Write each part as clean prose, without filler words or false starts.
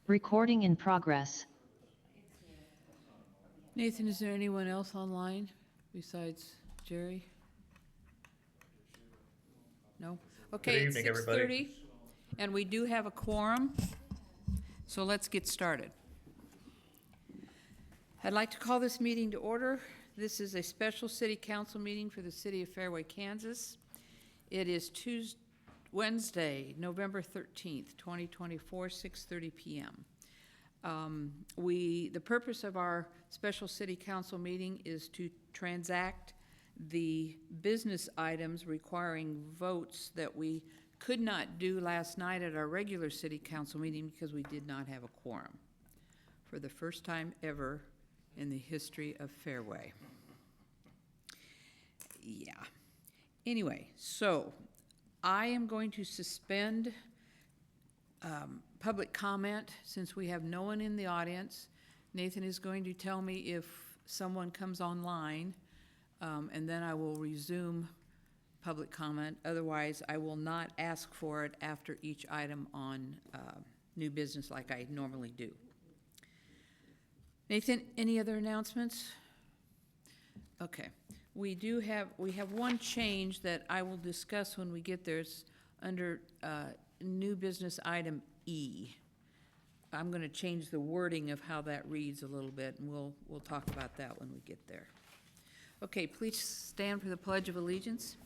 Recording in progress. Nathan, is there anyone else online besides Jerry? No? Okay, it's evening, everybody. 6:30, and we do have a quorum, so let's get started. I'd like to call this meeting to order. This is a special city council meeting for the city of Fairway, Kansas. It is Wednesday, November 13th, 2024, 6:30 p.m. The purpose of our special city council meeting is to transact the business items requiring votes that we could not do last night at our regular city council meeting because we did not have a quorum for the first time ever in the history of Fairway. Yeah. Anyway, so I am going to suspend public comment since we have no one in the audience. Nathan is going to tell me if someone comes online, and then I will resume public comment. Otherwise, I will not ask for it after each item on new business like I normally do. Nathan, any other announcements? Okay. We have one change that I will discuss when we get there. It's under new business item E. I'm going to change the wording of how that reads a little bit, and we'll talk about that when we get there. Okay, please stand for the Pledge of Allegiance.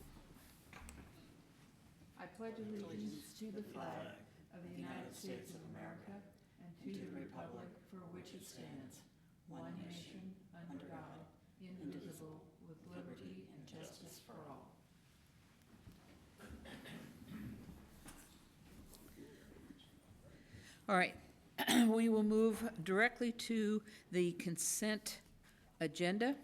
I pledge allegiance to the flag of the United States of America and to the republic for which it stands, one nation, under God, indivisible, with liberty and justice for all. All right, we will move directly to the consent agenda.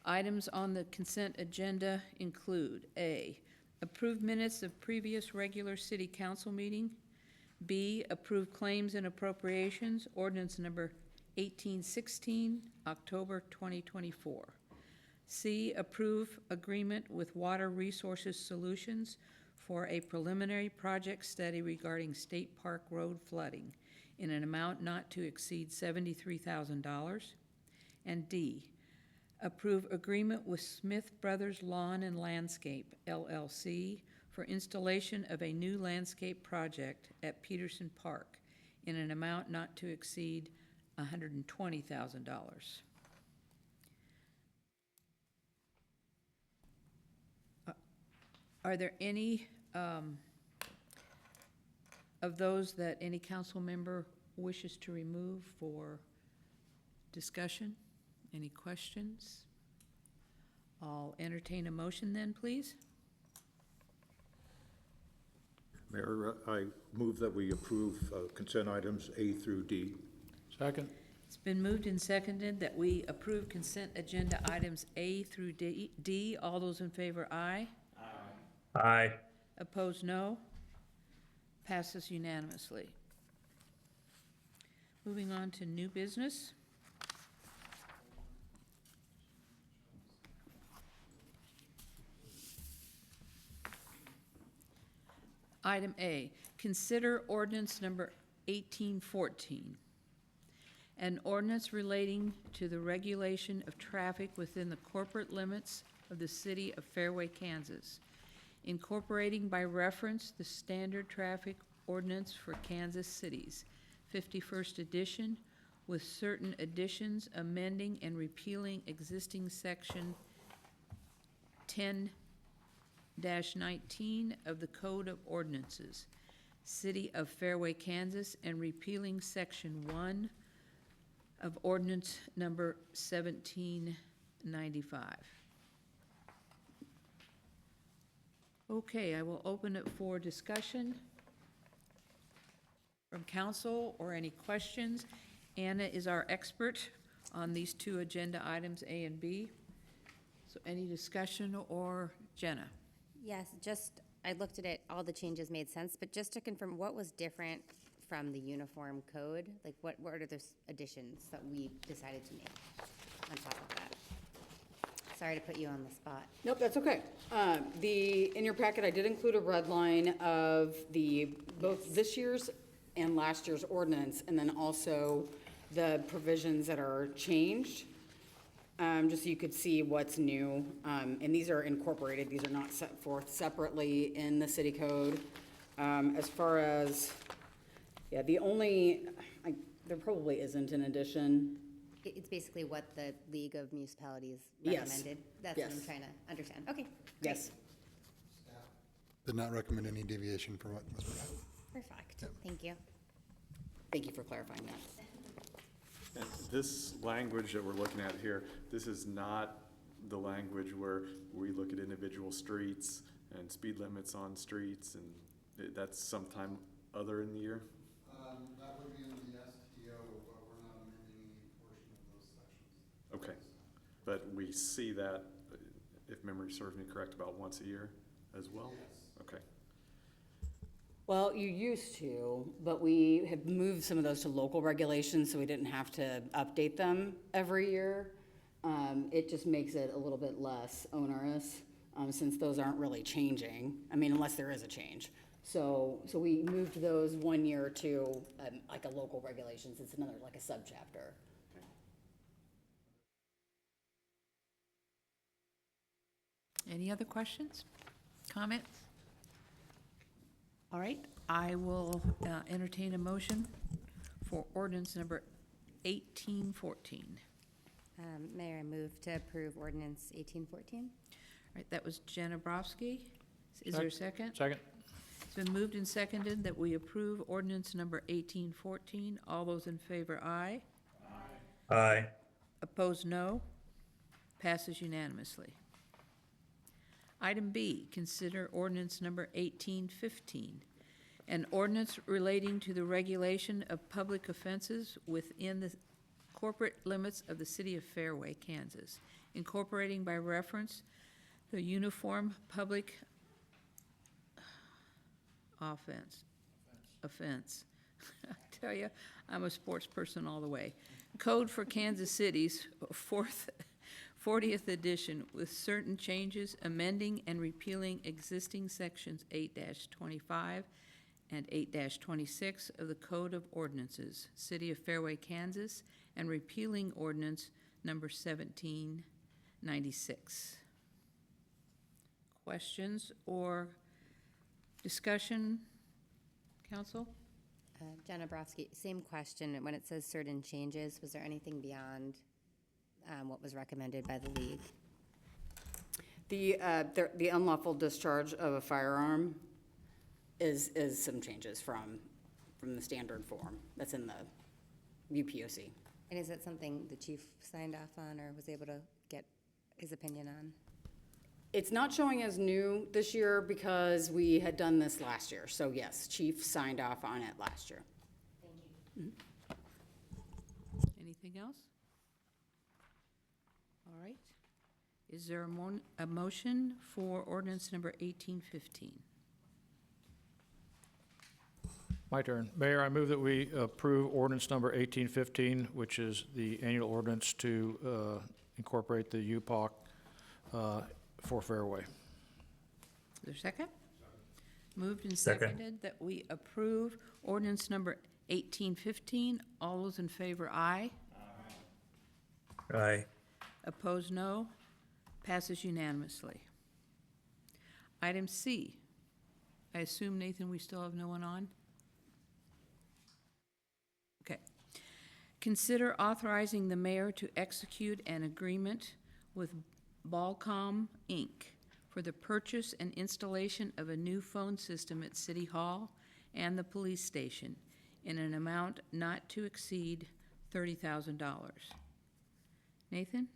Items on the consent agenda include A, approved minutes of previous regular city council meeting. B, approved claims and appropriations, ordinance number 1816, October 2024. C, approve agreement with Water Resources Solutions for a preliminary project study regarding State Park Road flooding in an amount not to exceed $73,000. And D, approve agreement with Smith Brothers Lawn and Landscape, LLC, for installation of a new landscape project at Peterson Park in an amount not to exceed $120,000. Are there any of those that any council member wishes to remove for discussion? Any questions? I'll entertain a motion then, please. Mayor, I move that we approve consent items A through D. Second. It's been moved and seconded that we approve consent agenda items A through D. All those in favor, aye. Aye. Opposed, no. Passes unanimously. Moving on to new business. Item A, consider ordinance number 1814, an ordinance relating to the regulation of traffic within the corporate limits of the city of Fairway, Kansas, incorporating by reference the standard traffic ordinance for Kansas cities, 51st edition, with certain additions, amending and repealing existing section 10-19 of the Code of Ordinances, City of Fairway, Kansas, and repealing section 1 of ordinance number 1795. Okay, I will open it for discussion from council or any questions. Anna is our expert on these two agenda items, A and B. So any discussion, or Jenna? Yes, I looked at it, all the changes made sense, but just to confirm, what was different from the uniform code? Like, what are the additions that we decided to make on top of that? Sorry to put you on the spot. Nope, that's okay. In your packet, I did include a red line of both this year's and last year's ordinance, and then also the provisions that are changed, just so you could see what's new. And these are incorporated, these are not set forth separately in the city code. As far as, yeah, there probably isn't an addition. It's basically what the League of Municipalities Yes. recommended. That's what I'm Yes. trying to understand. Okay, great. Yes. Did not recommend any deviation from what was provided. Perfect. Thank you. Thank you for clarifying that. And this language that we're looking at here, this is not the language where we look at individual streets and speed limits on streets, and that's sometime other in the year? That would be in the STO, but we're not amending any portion of those sections. Okay, but we see that, if memory serves me correct, about once a year as well? Yes. Okay. Well, you used to, but we have moved some of those to local regulations, so we didn't have to update them every year. It just makes it a little bit less onerous, since those aren't really changing, I mean, unless there is a change. So we moved those 1 year to, like a local regulations, it's another, like a subchapter. Any other questions, comments? All right, I will entertain a motion for ordinance number 1814. Mayor, I move to approve ordinance 1814. All right, that was Jen Abrowski. Is there a second? Second. It's been moved and seconded that we approve ordinance number 1814. All those in favor, aye. Aye. Opposed, no. Passes unanimously. Item B, consider ordinance number 1815, an ordinance relating to the regulation of public offenses within the corporate limits of the city of Fairway, Kansas, incorporating by reference the Uniform Public Offense. I tell you, I'm a sports person all the way. Code for Kansas City's 40th edition with certain changes, amending and repealing existing sections 8-25 and 8-26 of the Code of Ordinances, City of Fairway, Kansas, and repealing ordinance number 1796. Questions or discussion, council? Jen Abrowski, same question. When it says certain changes, was there anything beyond what was recommended by the league? The unlawful discharge of a firearm is some changes from the standard form that's in the UPOC. And is that something the chief signed off on or was able to get his opinion on? It's not showing as new this year because we had done this last year. So yes, chief signed off on it last year. Anything else? All right. Is there a motion for ordinance number 1815? My turn. Mayor, I move that we approve ordinance number 1815, which is the annual ordinance to incorporate the UPOC for Fairway. Is there a second? Moved and Second. seconded that we approve ordinance number 1815. All those in favor, aye. Aye. Opposed, no. Passes unanimously. Item C. I assume, Nathan, we still have no one on? Okay. Consider authorizing the mayor to execute an agreement with Balcom, Inc. for the purchase and installation of a new phone system at City Hall and the police station in an amount not to exceed $30,000. Nathan?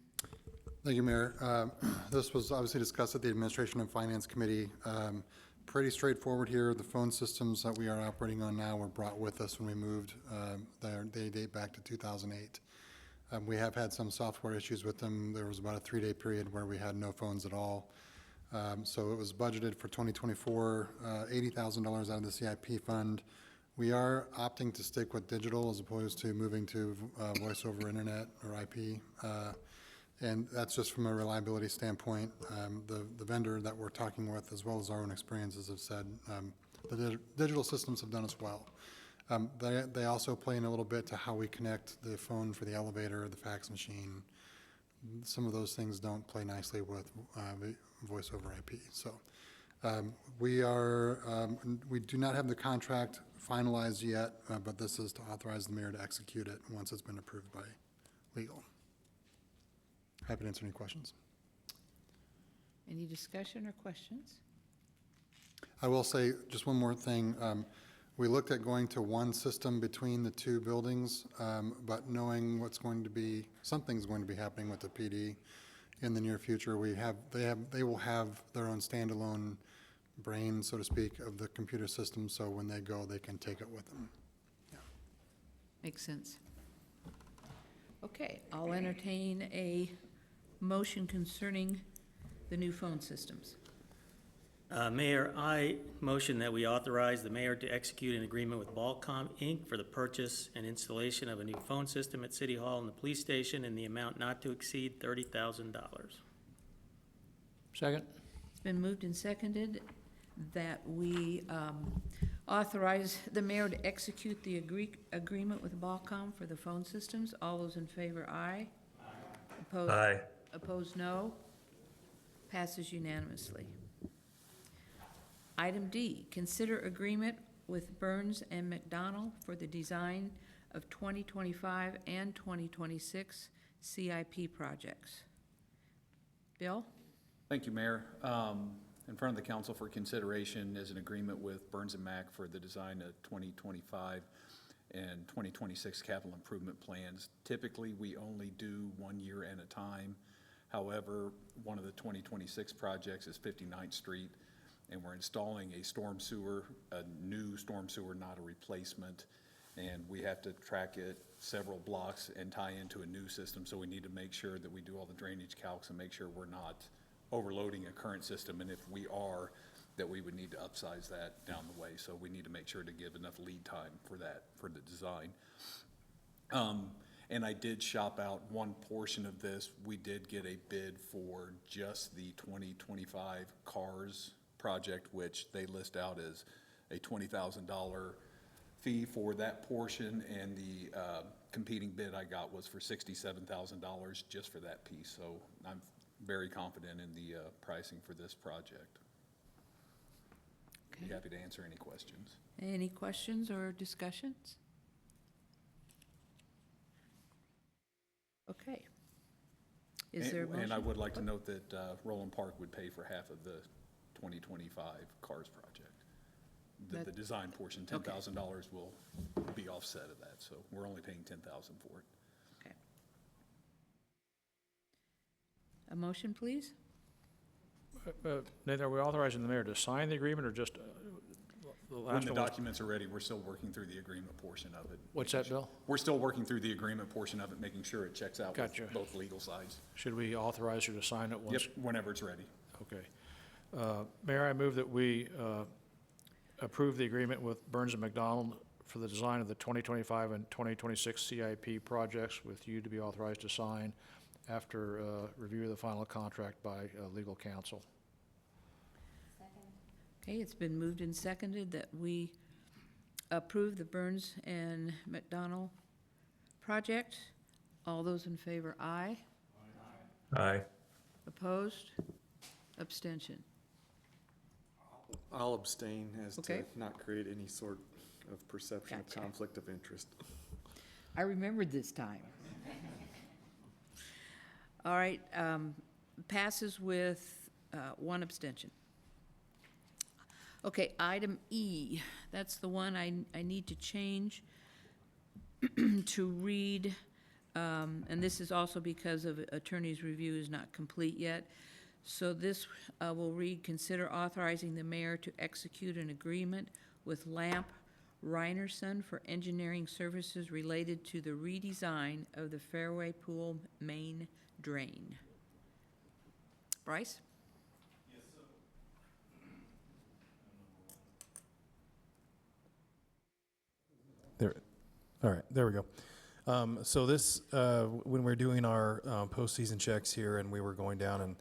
Thank you, Mayor. This was obviously discussed at the Administration and Finance Committee. Pretty straightforward here. The phone systems that we are operating on now were brought with us when we moved. They date back to 2008. We have had some software issues with them. There was about a 3-day period where we had no phones at all. So it was budgeted for 2024, $80,000 out of the CIP fund. We are opting to stick with digital as opposed to moving to voice over internet or IP. And that's just from a reliability standpoint. The vendor that we're talking with, as well as our own experiences, have said the digital systems have done us well. They also play in a little bit to how we connect the phone for the elevator, the fax machine. Some of those things don't play nicely with voice over IP. So we do not have the contract finalized yet, but this is to authorize the mayor to execute it once it's been approved by legal. Happy to answer any questions. Any discussion or questions? I will say just one more thing. We looked at going to one system between the two buildings, but knowing something's going to be happening with the PD in the near future. They will have their own standalone brain, so to speak, of the computer system, so when they go, they can take it with them. Makes sense. Okay, I'll entertain a motion concerning the new phone systems. Mayor, I motion that we authorize the mayor to execute an agreement with Ballcom, Inc. for the purchase and installation of a new phone system at City Hall and the police station in the amount not to exceed $30,000. Second? It's been moved and seconded that we authorize the mayor to execute the agreement with Ballcom for the phone systems. All those in favor, aye. Opposed? Aye. Opposed, no. Passes unanimously. Item D, consider agreement with Burns and McDonnell for the design of 2025 and 2026 CIP projects. Bill? Thank you, Mayor. In front of the council for consideration is an agreement with Burns and Mac for the design of 2025 and 2026 capital improvement plans. Typically, we only do 1 year at a time. However, one of the 2026 projects is 59th Street, and we're installing a storm sewer, a new storm sewer, not a replacement. And we have to track it several blocks and tie into a new system, so we need to make sure that we do all the drainage calcs and make sure we're not overloading a current system, and if we are, that we would need to upsize that down the way. So we need to make sure to give enough lead time for that, for the design. And I did shop out one portion of this. We did get a bid for just the 2025 CARS project, which they list out as a $20,000 fee for that portion, and the competing bid I got was for $67,000 just for that piece. So I'm very confident in the pricing for this project. Be happy to answer any questions. Any questions or discussions? Okay. Is there a motion? And I would like to note that Roland Park would pay for half of the 2025 CARS project. The design portion, $10,000 will be offset of that, so we're only paying $10,000 for it. Okay. A motion, please? Nathan, are we authorizing the mayor to sign the agreement or just the When last the one? documents are ready, we're still working through the agreement portion of it. What's that, Bill? We're still working through the agreement portion of it, making sure it checks out Gotcha. with both legal sides. Should we authorize her to sign it once? Yep, whenever it's ready. Okay. Mayor, I move that we approve the agreement with Burns and McDonnell for the design of the 2025 and 2026 CIP projects, with you to be authorized to sign after review of the final contract by legal counsel. Okay, it's been moved and seconded that we approve the Burns and McDonnell project. All those in favor, aye. Aye. Opposed? Abstention. I'll abstain as to Okay. not create any sort of perception of Gotcha. conflict of interest. I remembered this time. All right, passes with one abstention. Okay, item E, that's the one I need to change to read, and this is also because of attorney's review is not complete yet. So this will read, consider authorizing the mayor to execute an agreement with Lamp Reinerson for engineering services related to the redesign of the Fairway Pool main drain. Bryce? There, all right, there we go. So this, when we're doing our postseason checks here, and we were going down and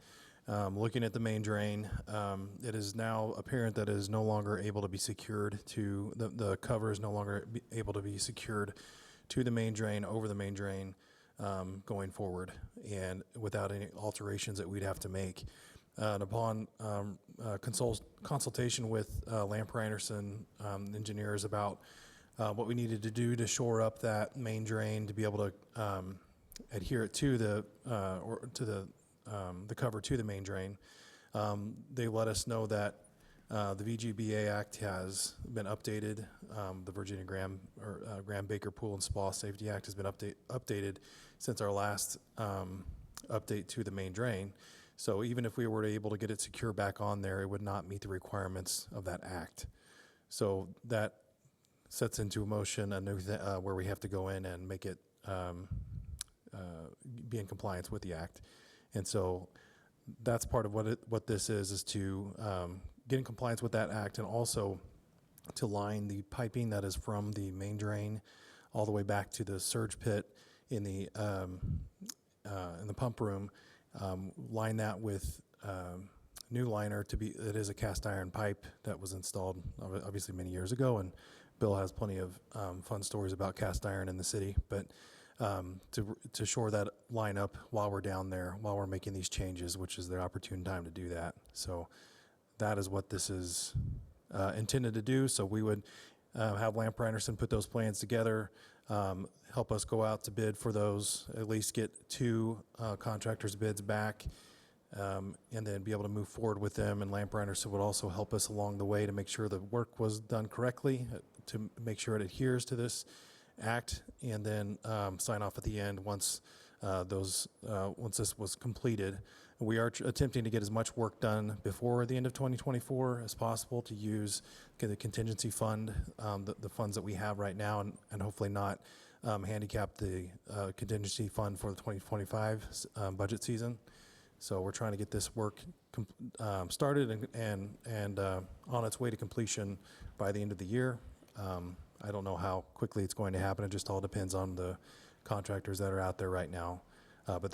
Looking at the main drain, it is now apparent that it is no longer able to be secured to, the cover is no longer able to be secured to the main drain, over the main drain, going forward, and without any alterations that we'd have to make. And upon consultation with Lamper Anderson engineers about what we needed to do to shore up that main drain to be able to adhere it to the cover to the main drain, they let us know that the VGBA Act has been updated. The Virginia Graham-Baker Pool and Spa Safety Act has been updated since our last update to the main drain. So even if we were able to get it secure back on there, it would not meet the requirements of that act. So that sets into motion a new where we have to go in and make it be in compliance with the act. And so that's part of what this is to get in compliance with that act, and also to line the piping that is from the main drain all the way back to the surge pit in the pump room. Line that with new liner it is a cast iron pipe that was installed obviously many years ago, and Bill has plenty of fun stories about cast iron in the city, but to shore that line up while we're down there, while we're making these changes, which is the opportune time to do that. So that is what this is intended to do. So we would have Lamper Anderson put those plans together, help us go out to bid for those, at least get 2 contractors' bids back, and then be able to move forward with them. And Lamper Anderson would also help us along the way to make sure the work was done correctly, to make sure it adheres to this act, and then sign off at the end once this was completed. We are attempting to get as much work done before the end of 2024 as possible, to use the contingency fund, the funds that we have right now, and hopefully not handicap the contingency fund for the 2025 budget season. So we're trying to get this work started and on its way to completion by the end of the year. I don't know how quickly it's going to happen. It just all depends on the contractors that are out there right now. But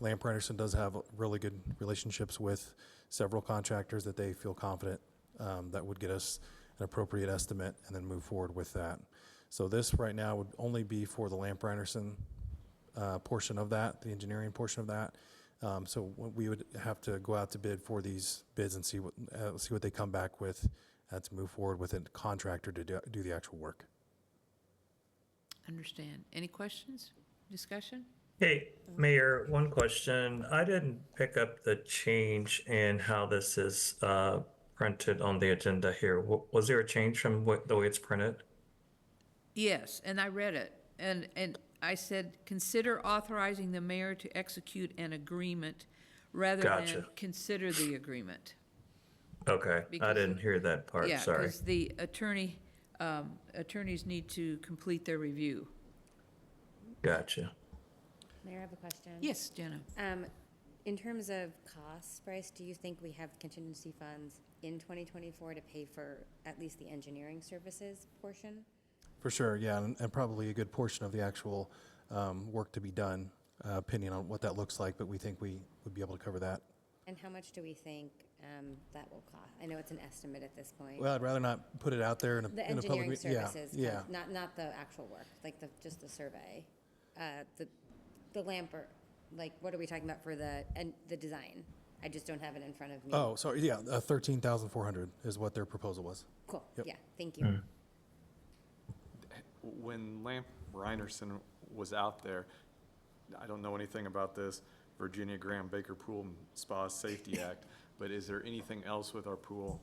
Lamper Anderson does have really good relationships with several contractors that they feel confident that would get us an appropriate estimate and then move forward with that. So this right now would only be for the Lamper Anderson portion of that, the engineering portion of that. So we would have to go out to bid for these bids and see what they come back with, to move forward with a contractor to do the actual work. Understand. Any questions, discussion? Hey, Mayor, one question. I didn't pick up the change in how this is printed on the agenda here. Was there a change from the way it's printed? Yes, and I read it, and I said, consider authorizing the mayor to execute an agreement rather Gotcha. than consider the agreement. Okay, I Because- didn't hear that part, Yeah, sorry. because the attorneys need to complete their review. Gotcha. Mayor, I have a question. Yes, Jenna? In terms of costs, Bryce, do you think we have contingency funds in 2024 to pay for at least the engineering services portion? For sure, yeah, and probably a good portion of the actual work to be done, depending on what that looks like, but we think we would be able to cover that. And how much do we think that will cost? I know it's an estimate at this point. Well, I'd rather not put it out there in a The public. engineering Yeah, services, yeah. not the actual work, like just the survey. The Lamper, like, what are we talking about for the design? I just don't have it in front of me. Oh, sorry, yeah, 13,400 is what their proposal was. Cool, Yep. yeah, thank you. When Lamper Anderson was out there, I don't know anything about this Virginia Graham-Baker Pool and Spa Safety Act, but is there anything else with our pool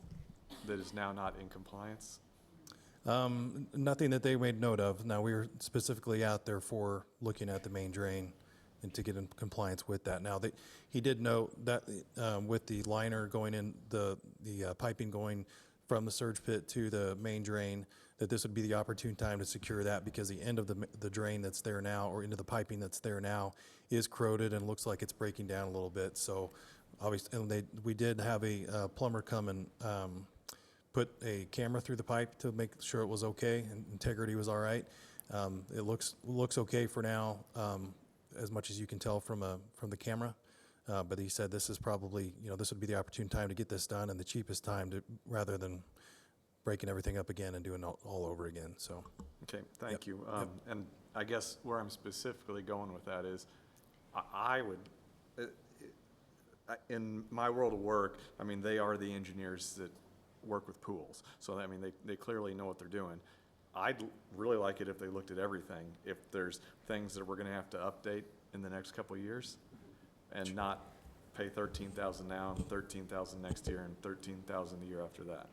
that is now not in compliance? Nothing that they made note of. Now, we were specifically out there for looking at the main drain and to get in compliance with that. Now, he did note that with the liner going in, the piping going from the surge pit to the main drain, that this would be the opportune time to secure that, because the end of the drain that's there now, or into the piping that's there now, is corroded and looks like it's breaking down a little bit. So obviously, and we did have a plumber come and put a camera through the pipe to make sure it was okay and integrity was all right. It looks okay for now, as much as you can tell from the camera. But he said this is probably, this would be the opportune time to get this done and the cheapest time to, rather than breaking everything up again and doing it all over again, so. Okay, thank you. And I guess where I'm specifically going with that is, I would, in my world of work, I mean, they are the engineers that work with pools. So, I mean, they clearly know what they're doing. I'd really like it if they looked at everything. If there's things that we're gonna have to update in the next couple of years, and not pay 13,000 now and 13,000 next year and 13,000 the year after that.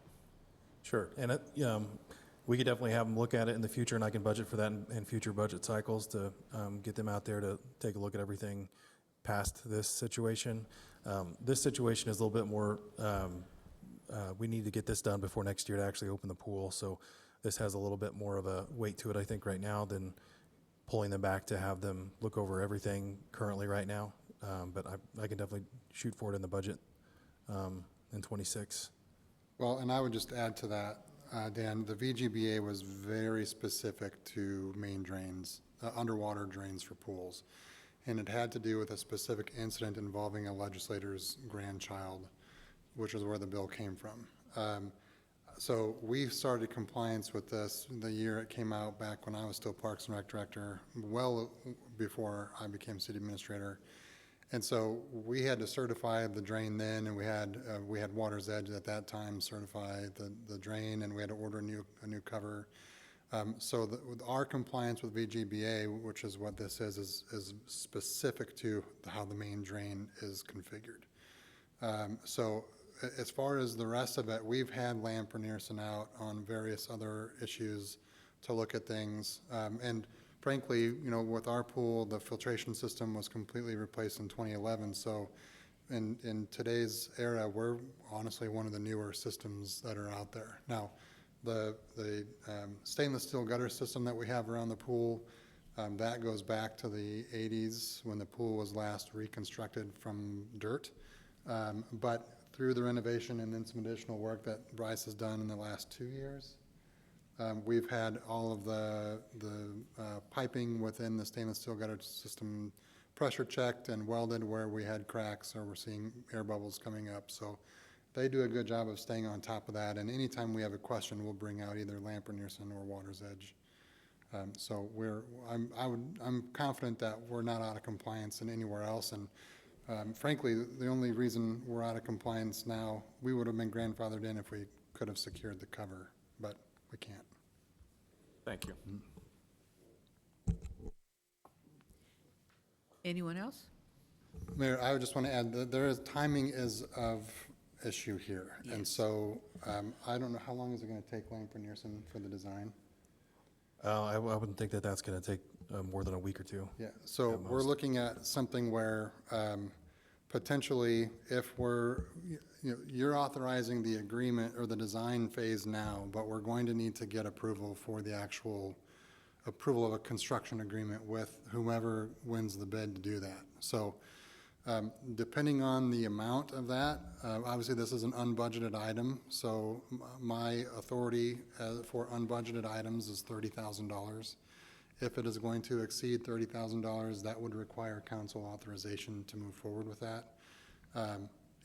Sure, and we could definitely have them look at it in the future, and I can budget for that in future budget cycles to get them out there to take a look at everything past this situation. This situation is a little bit more, we need to get this done before next year to actually open the pool, so this has a little bit more of a weight to it, I think, right now than pulling them back to have them look over everything currently right now. But I can definitely shoot for it in the budget in '26. Well, and I would just add to that, Dan, the VGBA was very specific to main drains, underwater drains for pools. And it had to do with a specific incident involving a legislator's grandchild, which is where the bill came from. So we started compliance with this the year it came out, back when I was still Parks and Rec Director, well before I became city administrator. And so we had to certify the drain then, and we had Water's Edge at that time certify the drain, and we had to order a new cover. So our compliance with VGBA, which is what this is specific to how the main drain is configured. So as far as the rest of it, we've had Lamper Nearson out on various other issues to look at things. And frankly, with our pool, the filtration system was completely replaced in 2011. So in today's era, we're honestly one of the newer systems that are out there. Now, the stainless steel gutter system that we have around the pool, that goes back to the 80s when the pool was last reconstructed from dirt. But through the renovation and then some additional work that Bryce has done in the last 2 years, we've had all of the piping within the stainless steel gutter system pressure checked and welded where we had cracks or we're seeing air bubbles coming up. So they do a good job of staying on top of that. And anytime we have a question, we'll bring out either Lamper Nearson or Water's Edge. So I'm confident that we're not out of compliance in anywhere else. And frankly, the only reason we're out of compliance now, we would have been grandfathered in if we could have secured the cover, but we can't. Thank you. Anyone else? Mayor, I would just want to add that timing is of issue here. Yes. And so I don't know, how long is it going to take Lamper Nearson for the design? I wouldn't think that that's going to take more than a week or two. Yeah, so At we're most. looking at something where potentially if you're authorizing the agreement or the design phase now, but we're going to need to get approval for the actual approval of a construction agreement with whomever wins the bid to do that. So depending on the amount of that, obviously this is an unbudgeted item, so my authority for unbudgeted items is $30,000. If it is going to exceed $30,000, that would require council authorization to move forward with that.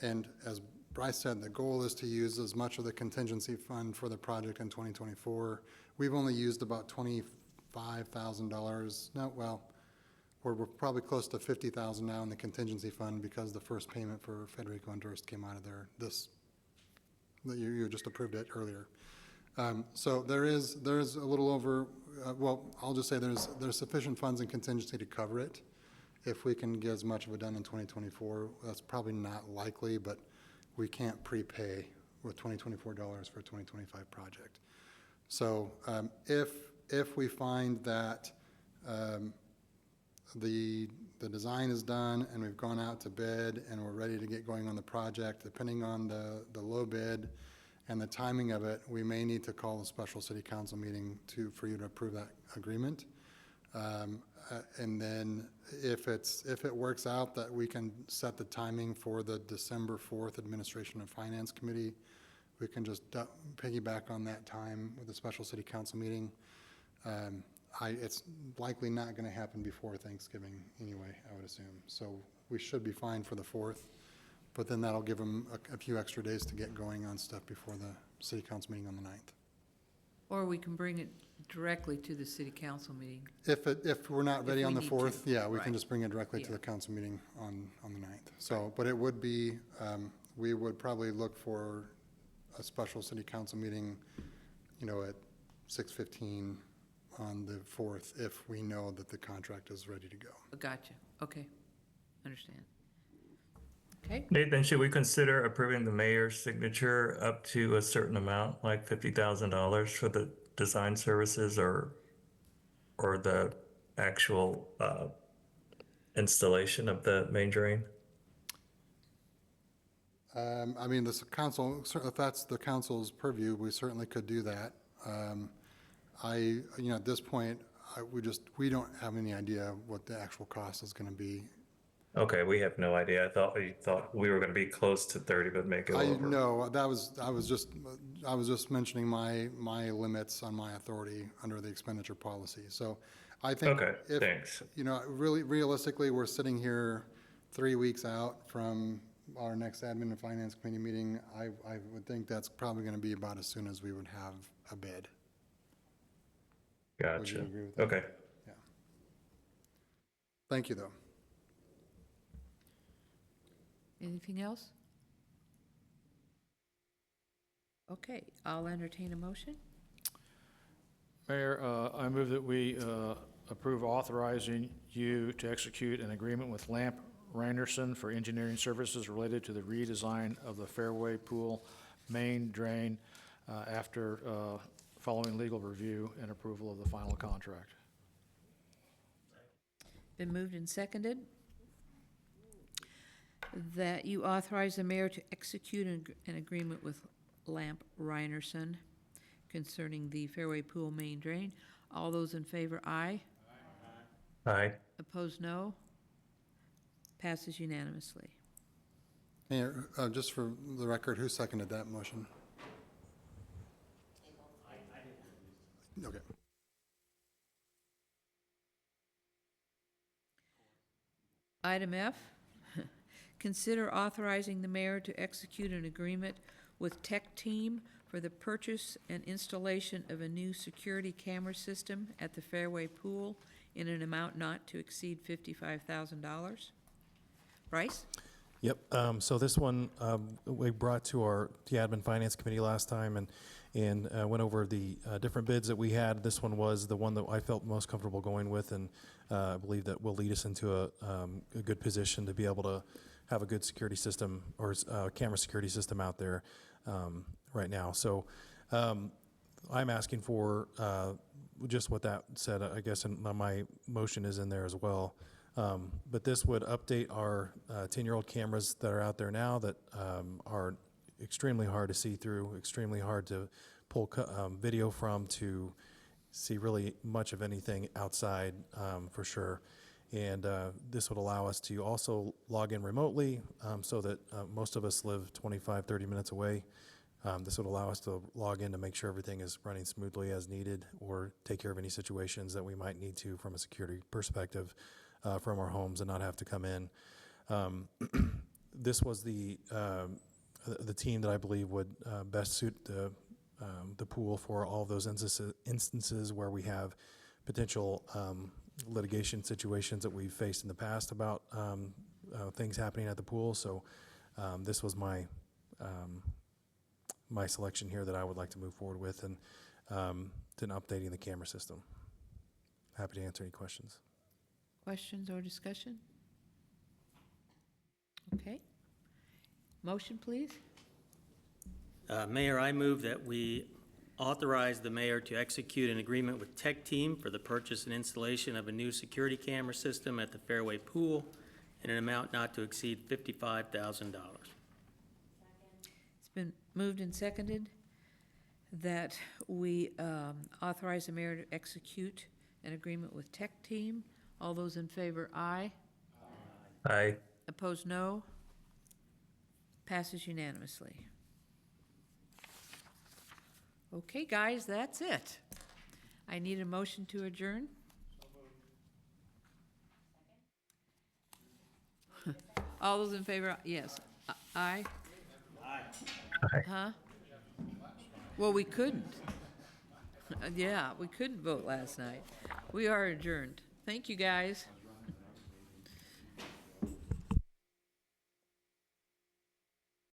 And as Bryce said, the goal is to use as much of the contingency fund for the project in 2024. We've only used about $25,000. No, well, we're probably close to $50,000 now in the contingency fund because the first payment for Federico and Durst came out of there. You just approved it earlier. So there's a little over, well, I'll just say there's sufficient funds in contingency to cover it. If we can get as much of it done in 2024, that's probably not likely, but we can't prepay with $2024 for a 2025 project. So if we find that the design is done and we've gone out to bid and we're ready to get going on the project, depending on the low bid and the timing of it, we may need to call a special city council meeting for you to approve that agreement. And then if it works out that we can set the timing for the December 4th Administration and Finance Committee, we can just piggyback on that time with a special city council meeting. It's likely not going to happen before Thanksgiving anyway, I would assume. So we should be fine for the 4th. But then that'll give them a few extra days to get going on stuff before the city council meeting on the 9th. Or we can bring it directly to the city council meeting. If we're not ready If on we the need 4th, to, yeah, we can right. just bring it directly to Yeah. the council meeting on the 9th. So, but it would be, we would probably look for a special city council meeting, at 6:15 on the 4th, if we know that the contract is ready to go. Gotcha, okay, understand. Okay, Nathan, should we consider approving the mayor's signature up to a certain amount, like $50,000 for the design services or the actual installation of the main drain? I mean, this council, if that's the council's purview, we certainly could do that. At this point, we don't have any idea what the actual cost is going to be. Okay, we have no idea. I thought we were going to be close to 30, but make it over. No, I was just mentioning my limits on my authority under the expenditure policy. So I think Okay, if, thanks. really realistically, we're sitting here 3 weeks out from our next admin and finance committee meeting. I would think that's probably going to be about as soon as we would have a bid. Would you Gotcha. agree with that? Okay. Yeah. Thank you, though. anything else? Okay, I'll entertain a motion. Mayor, I move that we approve authorizing you to execute an agreement with Lamp Randerson for engineering services related to the redesign of the Fairway Pool main drain after following legal review and approval of the final contract. Been moved and seconded that you authorize the mayor to execute an agreement with Lamp Reinerson concerning the Fairway Pool main drain. All those in favor, aye. Aye. Opposed, no. Passes unanimously. Mayor, just for the record, who seconded that motion? Okay. Item F, consider authorizing the mayor to execute an agreement with Tech Team for the purchase and installation of a new security camera system at the Fairway Pool in an amount not to exceed $55,000. Bryce? Yep, so this one, we brought to the Admin Finance Committee last time and went over the different bids that we had. This one was the one that I felt most comfortable going with, and I believe that will lead us into a good position to be able to have a good security system or camera security system out there right now. So I'm asking for just what that said, I guess, and my motion is in there as well. But this would update our 10-year-old cameras that are out there now that are extremely hard to see through, extremely hard to pull video from, to see really much of anything outside for sure. And this would allow us to also log in remotely so that most of us live 25, 30 minutes away. This would allow us to log in to make sure everything is running smoothly as needed, or take care of any situations that we might need to from a security perspective from our homes and not have to come in. This was the team that I believe would best suit the pool for all of those instances where we have potential litigation situations that we've faced in the past about things happening at the pool. So this was my selection here that I would like to move forward with, and then updating the camera system. Happy to answer any questions. Questions or discussion? Okay. Motion, please. Mayor, I move that we authorize the mayor to execute an agreement with Tech Team for the purchase and installation of a new security camera system at the Fairway Pool in an amount not to exceed $55,000. It's been moved and seconded that we authorize the mayor to execute an agreement with Tech Team. All those in favor, aye. Aye. Opposed, no. Passes unanimously. Okay, guys, that's it. I need a motion to adjourn. All those in favor, yes. Aye? Aye. Huh? Well, we couldn't. Yeah, we couldn't vote last night. We are adjourned. Thank you, guys.